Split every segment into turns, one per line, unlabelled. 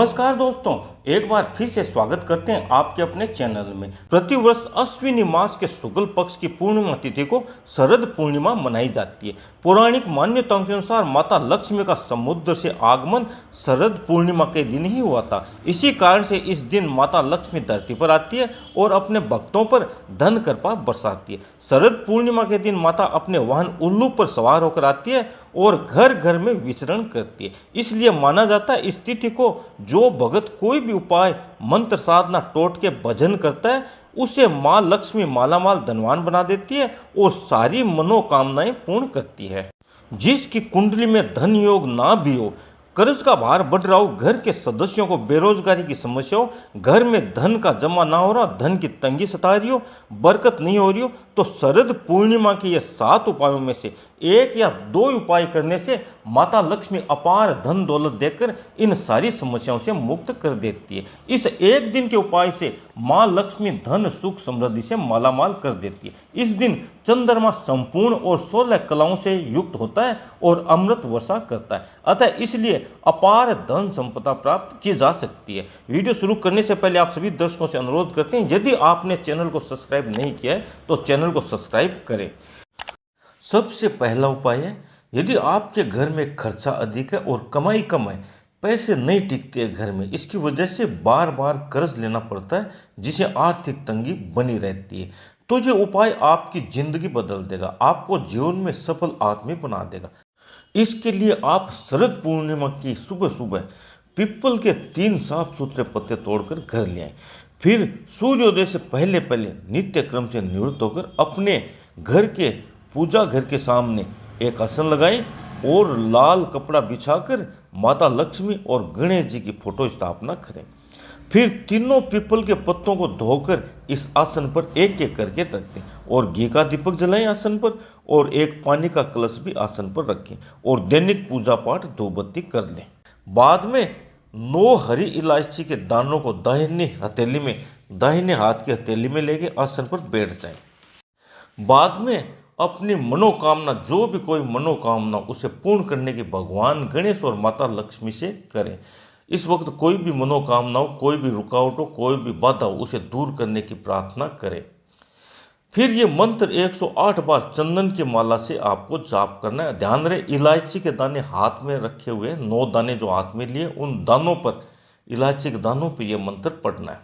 नमस्कार दोस्तों, एक बार फिर से स्वागत करते हैं आपके अपने चैनल में। प्रतिवर्ष अश्विनी मास के शुक्ल पक्ष की पूर्णिमा तिथि को शरद पूर्णिमा मनाई जाती है। पौराणिक मान्यताओं के अनुसार माता लक्ष्मी का समुद्र से आगमन शरद पूर्णिमा के दिन ही हुआ था। इसी कारण से इस दिन माता लक्ष्मी धरती पर आती है और अपने भक्तों पर धन कृपा बरसाती है। शरद पूर्णिमा के दिन माता अपने वाहन उल्लू पर सवार होकर आती है और घर घर में विचरण करती है। इसलिए माना जाता है इस तिथि को जो भगत कोई भी उपाय मंत्र साधना टोट के भजन करता है उसे माँ लक्ष्मी मालामाल धनवान बना देती है और सारी मनोकामनाएं पूर्ण करती है। जिसकी कुंडली में धन योग ना भी हो, कर्ज का भार बढ़ रहा हो, घर के सदस्यों को बेरोजगारी की समस्या हो, घर में धन का जमा ना हो रहा, धन की तंगी सता रही हो, बरकत नहीं हो रही हो, तो शरद पूर्णिमा के ये 7 उपायों में से 1 या 2 उपाय करने से माता लक्ष्मी अपार धन दौलत देकर इन सारी समस्याओं से मुक्त कर देती है। इस एक दिन के उपाय से माँ लक्ष्मी धन सुख समृद्धि से मालामाल कर देती है। इस दिन चंद्रमा संपूर्ण और 16 कलाओं से युक्त होता है और अमृत वर्षा करता है, अतः इसलिए अपार धन संपदा प्राप्त की जा सकती है। वीडियो शुरू करने से पहले आप सभी दर्शकों से अनुरोध करते हैं, यदि आपने चैनल को सब्सक्राइब नहीं किया है तो चैनल को सब्सक्राइब करें। सबसे पहला उपाय है, यदि आपके घर में खर्चा अधिक है और कमाई कम है, पैसे नहीं टिकते घर में, इसकी वजह से बार बार कर्ज लेना पड़ता है जिसे आर्थिक तंगी बनी रहती है, तो ये उपाय आपकी जिंदगी बदल देगा, आपको जीवन में सफल आदमी बना देगा। इसके लिए आप शरद पूर्णिमा की सुबह सुबह पीपल के 3 साफ सुथरे पत्ते तोड़कर घर ले आए। फिर सूर्योदय से पहले पहले नित्य क्रम से निवृत्त होकर अपने घर के पूजा घर के सामने एक आसन लगाएं और लाल कपड़ा बिछाकर माता लक्ष्मी और गणेश जी की फोटो स्थापना करें। फिर तीनों पीपल के पत्तों को धोकर इस आसन पर एक एक करके रख दें और घी का दीपक जलाएं आसन पर, और एक पानी का कलश भी आसन पर रखें और दैनिक पूजा पाठ धूप बत्ती कर लें। बाद में 9 हरी इलायची के दानों को दाहिने हाथ की हथेली में लेके आसन पर बैठ जाएं। बाद में अपनी मनोकामना, जो भी कोई मनोकामना, उसे पूर्ण करने की भगवान गणेश और माता लक्ष्मी से करें। इस वक्त कोई भी मनोकामना हो, कोई भी रुकावट हो, कोई भी बाधा हो, उसे दूर करने की प्रार्थना करें। फिर ये मंत्र 108 बार चंदन की माला से आपको जाप करना है। ध्यान रहे, इलायची के दाने हाथ में रखे हुए, 9 दाने जो हाथ में लिए, उन दानों पर, इलायची के दानों पर यह मंत्र पढ़ना है।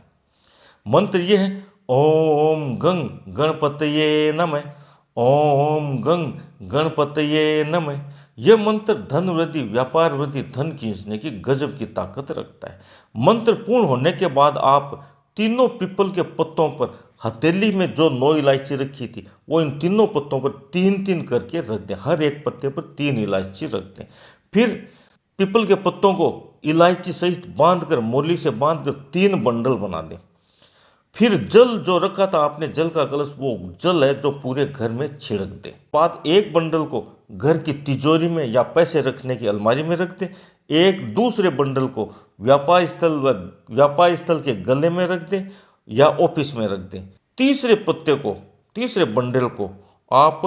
मंत्र ये है, ओम गंग गणपतये नमः, ओम गंग गणपतये नमः। यह मंत्र धन वृद्धि, व्यापार वृद्धि, धन खींचने की गजब की ताकत रखता है। मंत्र पूर्ण होने के बाद आप तीनों पीपल के पत्तों पर, हथेली में जो 9 इलायची रखी थी, वो इन तीनों पत्तों पर 3-3 करके रख दें। हर एक पत्ते पर 3 इलायची रख दें। फिर पीपल के पत्तों को इलायची सहित बांधकर, मोली से बांधकर 3 बंडल बना दें। फिर जल जो रखा था आपने, जल का कलश, वो जल है जो पूरे घर में छिड़क दे। बाद एक बंडल को घर की तिजोरी में या पैसे रखने की अलमारी में रख दे। एक दूसरे बंडल को व्यापार स्थल के गले में रख दे या ऑफिस में रख दे। तीसरे बंडल को आप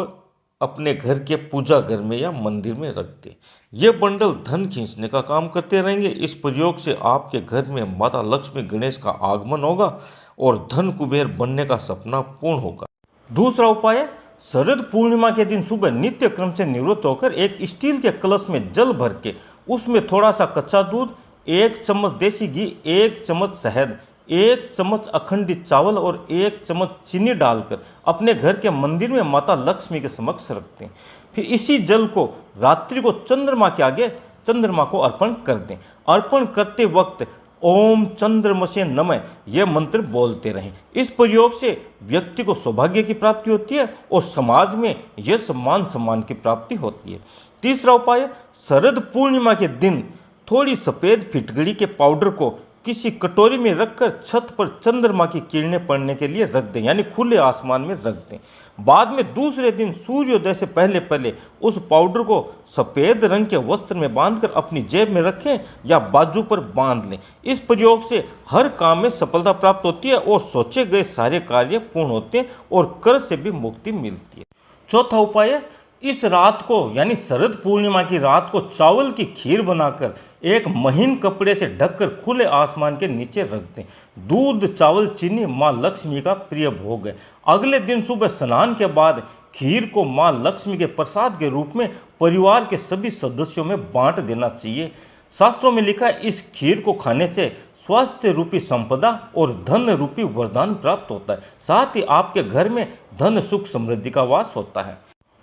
अपने घर के पूजा घर में या मंदिर में रख दे। ये बंडल धन खींचने का काम करते रहेंगे। इस प्रयोग से आपके घर में माता लक्ष्मी गणेश का आगमन होगा और धन कुबेर बनने का सपना पूर्ण होगा। दूसरा उपाय है, शरद पूर्णिमा के दिन सुबह नित्य क्रम से निवृत्त होकर एक स्टील के कलश में जल भर के उसमें थोड़ा सा कच्चा दूध, 1 चम्मच देसी घी, 1 चम्मच शहद, 1 चम्मच अखंडित चावल और 1 चम्मच चीनी डालकर अपने घर के मंदिर में माता लक्ष्मी के समक्ष रखते हैं। फिर इसी जल को रात्रि को चंद्रमा के आगे चंद्रमा को अर्पण कर दें। अर्पण करते वक्त ओम चंद्रमसे नमः यह मंत्र बोलते रहें। इस प्रयोग से व्यक्ति को सौभाग्य की प्राप्ति होती है और समाज में यश मान सम्मान की प्राप्ति होती है। तीसरा उपाय, शरद पूर्णिमा के दिन थोड़ी सफ़ेद फिटकड़ी के पाउडर को किसी कटोरी में रखकर छत पर चंद्रमा की किरणें पड़ने के लिए रख दें, यानी खुले आसमान में रख दें। बाद में दूसरे दिन सूर्योदय से पहले पहले उस पाउडर को सफ़ेद रंग के वस्त्र में बांधकर अपनी जेब में रखें या बाजू पर बांध लें। इस प्रयोग से हर काम में सफलता प्राप्त होती है और सोचे गए सारे कार्य पूर्ण होते हैं और कर्ज से भी मुक्ति मिलती है। चौथा उपाय है, इस रात को यानी शरद पूर्णिमा की रात को चावल की खीर बनाकर एक महीन कपड़े से ढककर खुले आसमान के नीचे रख दें। दूध चावल चीनी माँ लक्ष्मी का प्रिय भोग है। अगले दिन सुबह स्नान के बाद खीर को माँ लक्ष्मी के प्रसाद के रूप में परिवार के सभी सदस्यों में बांट देना चाहिए। शास्त्रों में लिखा है, इस खीर को खाने से स्वास्थ्य रूपी संपदा और धन रूपी वरदान प्राप्त होता है। साथ ही आपके घर में धन सुख समृद्धि का वास होता है।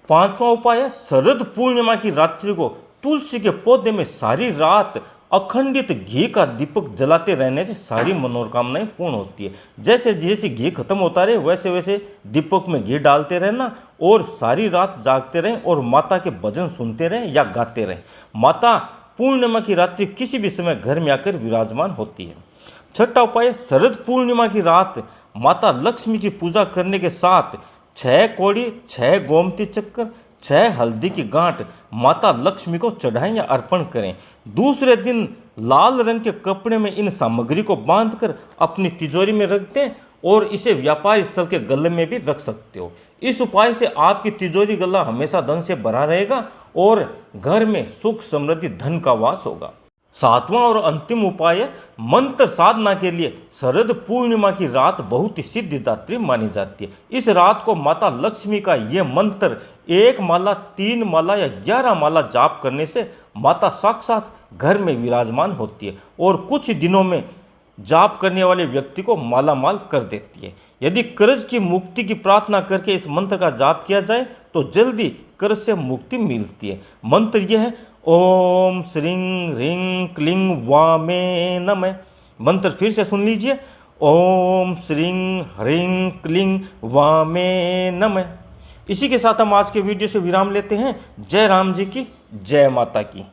पांचवा उपाय है, शरद पूर्णिमा की रात्रि को तुलसी के पौधे में सारी रात अखंडित घी का दीपक जलाते रहने से सारी मनोकामनाएं पूर्ण होती है। जैसे जैसे घी खत्म होता रहे वैसे वैसे दीपक में घी डालते रहना और सारी रात जागते रहें और माता के भजन सुनते रहें या गाते रहें। माता पूर्णिमा की रात्रि किसी भी समय घर में आकर विराजमान होती है। छठा उपाय, शरद पूर्णिमा की रात माता लक्ष्मी की पूजा करने के साथ 6 कौड़ी, 6 गोमती चक्कर, 6 हल्दी की गांठ माता लक्ष्मी को चढ़ाएं या अर्पण करें। दूसरे दिन लाल रंग के कपड़े में इन सामग्री को बांधकर अपनी तिजोरी में रख दें और इसे व्यापार स्थल के गले में भी रख सकते हो। इस उपाय से आपकी तिजोरी गला हमेशा धन से भरा रहेगा और घर में सुख समृद्धि धन का वास होगा। सातवां और अंतिम उपाय है, मंत्र साधना के लिए शरद पूर्णिमा की रात बहुत ही सिद्धिदात्री मानी जाती है। इस रात को माता लक्ष्मी का यह मंत्र 1 माला, 3 माला या 11 माला जाप करने से माता साक्षात घर में विराजमान होती है और कुछ दिनों में जाप करने वाले व्यक्ति को मालामाल कर देती है। यदि कर्ज की मुक्ति की प्रार्थना करके इस मंत्र का जाप किया जाए तो जल्दी कर्ज से मुक्ति मिलती है। मंत्र यह है, ओम श्रीं ह्रीं क्लीं वामे नमः। मंत्र फिर से सुन लीजिए, ओम श्रीं ह्रीं क्लीं वामे नमः। इसी के साथ हम आज के वीडियो से विराम लेते हैं। जय राम जी की, जय माता की।